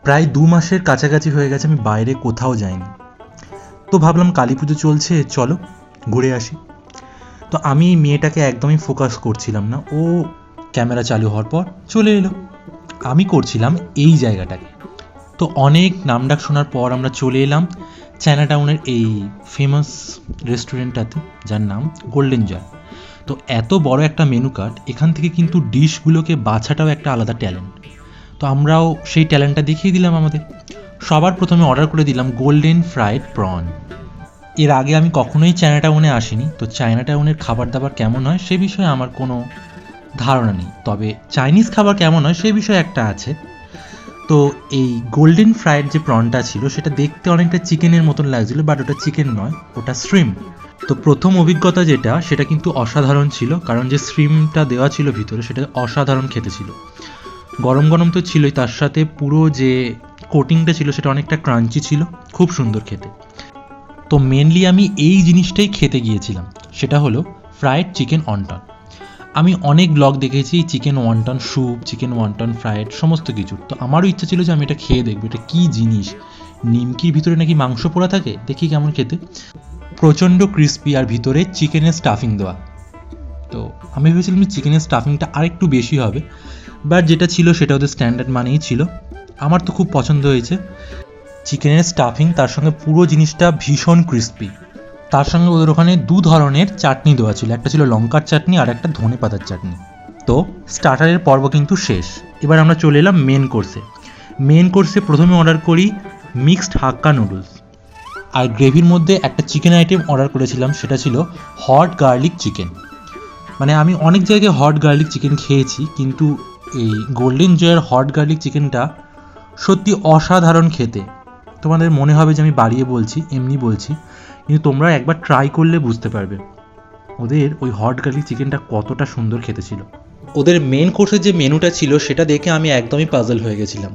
প্রায় 2 মাসের কাছাকাছি হয়ে গেছে আমি বাইরে কোথাও যাইনি। তো ভাবলাম কালী পুজো চলছে, চলো ঘুরে আসি। তো আমি মেয়েটাকে একদমই ফোকাস করছিলাম না, ও ক্যামেরা চালু হওয়ার পর চলে এলো, আমি করছিলাম এই জায়গাটাকে। তো অনেক নামডাক শোনার পর আমরা চলে এলাম চায়নাটাউনের এই ফেমাস রেস্টুরেন্টটাতে, যার নাম গোল্ডেন জয়। তো এত বড় একটা মেনু কার্ড, এখান থেকে কিন্তু ডিশগুলোকে বাছাটাও একটা আলাদা ট্যালেন্ট। তো আমরাও সেই ট্যালেন্টটা দেখিয়ে দিলাম আমাদের। সবার প্রথমে অর্ডার করে দিলাম গোল্ডেন ফ্রাইড প্রন। এর আগে আমি কখনোই চায়নাটাউনে আসিনি, তো চায়নাটাউনের খাবার দাবার কেমন হয় সে বিষয়ে আমার কোনো ধারণা নেই, তবে চাইনিজ খাবার কেমন হয় সেই বিষয়ে একটা আছে। তো এই গোল্ডেন ফ্রাইড যে প্রনটা ছিল সেটা দেখতে অনেকটা চিকেনের মতন লাগছিল, বাট ওটা চিকেন নয়, ওটা শ্রিম। তো প্রথম অভিজ্ঞতা যেটা, সেটা কিন্তু অসাধারণ ছিল, কারণ যে শ্রিমটা দেওয়া ছিল ভিতরে সেটা অসাধারণ খেতে ছিল। গরম গরম তো ছিলই, তার সাথে পুরো যে কোটিংটা ছিল সেটা অনেকটা ক্রাঞ্চি ছিল, খুব সুন্দর খেতে। তো মেনলি আমি এই জিনিসটাই খেতে গিয়েছিলাম, সেটা হলো ফ্রায়েড চিকেন ওয়ান্টন। আমি অনেক ব্লগ দেখেছি chicken wonton soup, chicken wonton fried সমস্ত কিছু। তো আমারও ইচ্ছা ছিল যে আমি এটা খেয়ে দেখবো এটা কী জিনিস। নিমকির ভিতরে নাকি মাংস পোড়া থাকে, দেখি কেমন খেতে। প্রচণ্ড ক্রিস্পি, আর ভিতরে চিকেনের স্টাফিং দেওয়া। তো আমি ভেবেছিলাম যে চিকেনের স্টাফিংটা আরেকটু বেশি হবে, বাট যেটা ছিল সেটা ওদের স্ট্যান্ডার্ড মানেই ছিল। আমার তো খুব পছন্দ হয়েছে চিকেনের স্টাফিং, তার সঙ্গে পুরো জিনিসটা ভীষণ ক্রিস্পি। তার সঙ্গে ওদের ওখানে 2 ধরনের চাটনি দেওয়া ছিল, একটা ছিল লঙ্কার চাটনি আর একটা ধনে পাতার চাটনি। তো স্টার্টারের পর্ব কিন্তু শেষ, এবার আমরা চলে এলাম মেন কোর্সে। মেন কোর্সে প্রথমে অর্ডার করি মিক্সড হাক্কা নুডলস, আর গ্রেভির মধ্যে একটা চিকেন আইটেম অর্ডার করেছিলাম, সেটা ছিল হট গার্লিক চিকেন। মানে আমি অনেক জায়গায় হট গার্লিক চিকেন খেয়েছি, কিন্তু এই গোল্ডেন জয়ের হট গার্লিক চিকেনটা সত্যি অসাধারণ খেতে। তোমাদের মনে হবে যে আমি বাড়িয়ে বলছি, এমনি বলছি, কিন্তু তোমরা একবার ট্রাই করলে বুঝতে পারবে ওদের ওই হট গার্লিক চিকেনটা কতটা সুন্দর খেতে ছিল। ওদের মেন কোর্সের যে মেনুটা ছিল সেটা দেখে আমি একদমই পাজল হয়ে গেছিলাম।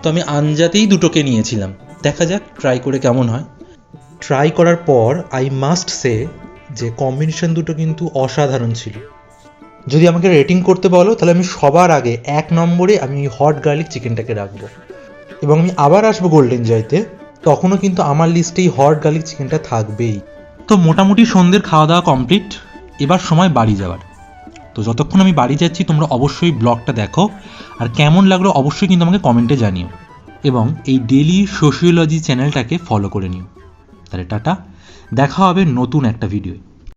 তো আমি আনজাতেই দুটোকে নিয়েছিলাম, দেখা যাক ট্রাই করে কেমন হয়। ট্রাই করার পর আই মাস্ট সে যে কম্বিনেশন দুটো কিন্তু অসাধারণ ছিল। যদি আমাকে রেটিং করতে বলো তাহলে আমি সবার আগে 1 নম্বরে আমি হট গার্লিক চিকেনটাকে রাখবো, এবং আমি আবার আসবো গোল্ডেন জয়তে, তখনও কিন্তু আমার লিস্টেই হট গার্লিক চিকেনটা থাকবেই। তো মোটামুটি সন্ধ্যের খাওয়া দাওয়া কমপ্লিট, এবার সময় বাড়ি যাওয়ার। তো যতক্ষণ আমি বাড়ি যাচ্ছি তোমরা অবশ্যই ব্লগটা দেখো, আর কেমন লাগলো অবশ্যই কিন্তু আমাকে কমেন্টে জানিও, এবং এই ডেলি সোশিওলজি চ্যানেলটাকে ফলো করে নিও। তাহলে টাটা, দেখা হবে নতুন একটা ভিডিওয়।